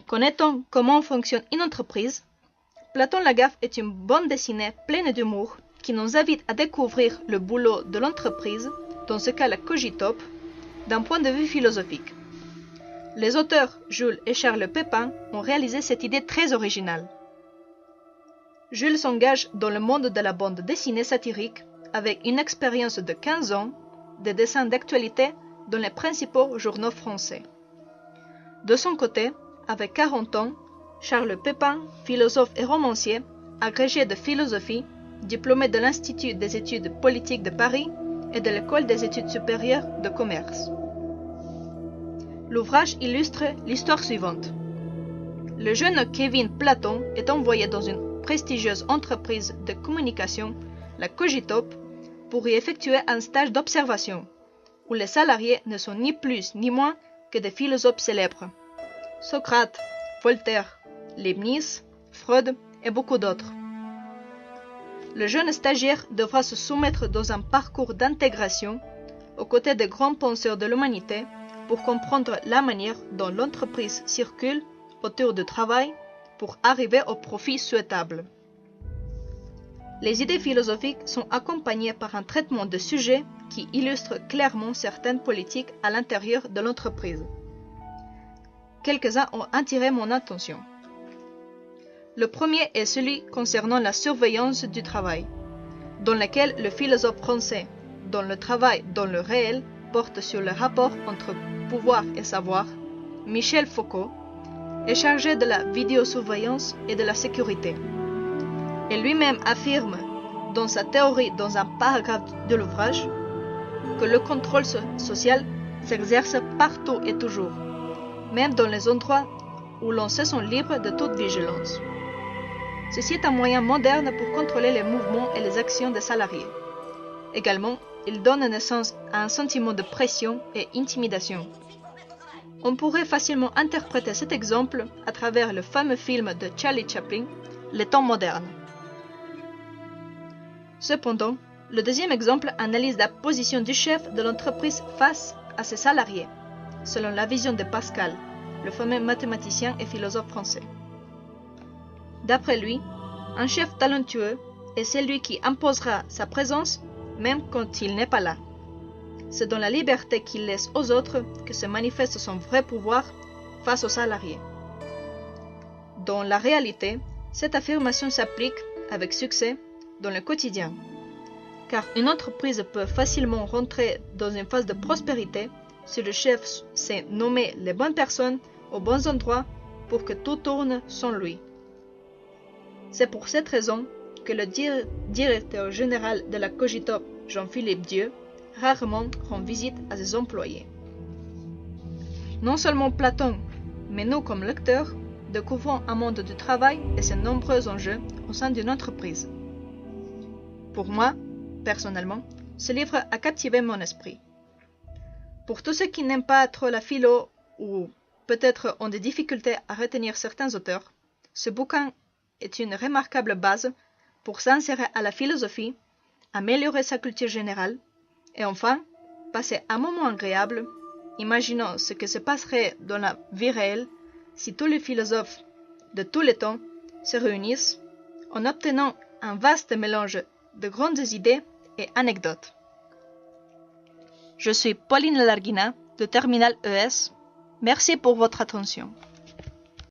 Connaît-on comment fonctionne une entreprise? Platon Lagaffe est une bande dessinée pleine d'humour qui nous invite à découvrir le boulot de l'entreprise, dans ce cas la Cogitope, d'un point de vue philosophique. Les auteurs Jules et Charles Pépin ont réalisé cette idée très originale. Jules s'engage dans le monde de la bande dessinée satirique avec une expérience de 15 ans de dessin d'actualité dans les principaux journaux français. De son côté, avec 40 ans, Charles Pépin, philosophe et romancier, agrégé de philosophie, diplômé de l'Institut des études politiques de Paris et de l'École des études supérieures de commerce. L'ouvrage illustre l'histoire suivante. Le jeune Kevin Platon est envoyé dans une prestigieuse entreprise de communication, la Cogitope, pour y effectuer un stage d'observation, où les salariés ne sont ni plus ni moins que des philosophes célèbres. Socrate, Voltaire, Leibniz, Freud et beaucoup d'autres. Le jeune stagiaire devra se soumettre dans un parcours d'intégration aux côtés des grands penseurs de l'humanité pour comprendre la manière dont l'entreprise circule autour du travail pour arriver au profit souhaitable. Les idées philosophiques sont accompagnées par un traitement de sujets qui illustre clairement certaines politiques à l'intérieur de l'entreprise. Quelques-uns ont attiré mon attention. Le premier est celui concernant la surveillance du travail, dans lequel le philosophe français, dont le travail dans le réel porte sur le rapport entre pouvoir et savoir, Michel Foucault, est chargé de la vidéosurveillance et de la sécurité. Et lui-même affirme dans sa théorie dans un paragraphe de l'ouvrage que le contrôle social s'exerce partout et toujours, même dans les endroits où l'on se sent libre de toute vigilance. Ceci est un moyen moderne pour contrôler les mouvements et les actions des salariés. Également, il donne naissance à un sentiment de pression et intimidation. On pourrait facilement interpréter cet exemple à travers le fameux film de Charlie Chaplin, Les temps modernes. Cependant, le deuxième exemple analyse la position du chef de l'entreprise face à ses salariés, selon la vision de Pascal, le fameux mathématicien et philosophe français. D'après lui, un chef talentueux est celui qui imposera sa présence même quand il n'est pas là. C'est dans la liberté qu'il laisse aux autres que se manifeste son vrai pouvoir face aux salariés. Dans la réalité, cette affirmation s'applique avec succès dans le quotidien, car une entreprise peut facilement rentrer dans une phase de prospérité si le chef sait nommer les bonnes personnes aux bons endroits pour que tout tourne sans lui. C'est pour cette raison que le directeur général de la Cogitope, Jean-Philippe Dieu, rarement rend visite à ses employés. Non seulement Platon, mais nous comme lecteurs, découvrons un monde du travail et ses nombreux enjeux au sein d'une entreprise. Pour moi, personnellement, ce livre a captivé mon esprit. Pour tous ceux qui n'aiment pas trop la philo ou peut-être ont des difficultés à retenir certains auteurs, ce bouquin est une remarquable base pour s'insérer à la philosophie, améliorer sa culture générale et enfin passer un moment agréable, imaginant ce que se passerait dans la vie réelle si tous les philosophes de tous les temps se réunissent en obtenant un vaste mélange de grandes idées et anecdotes. Je suis Pauline Larguina de Terminal ES. Merci pour votre attention.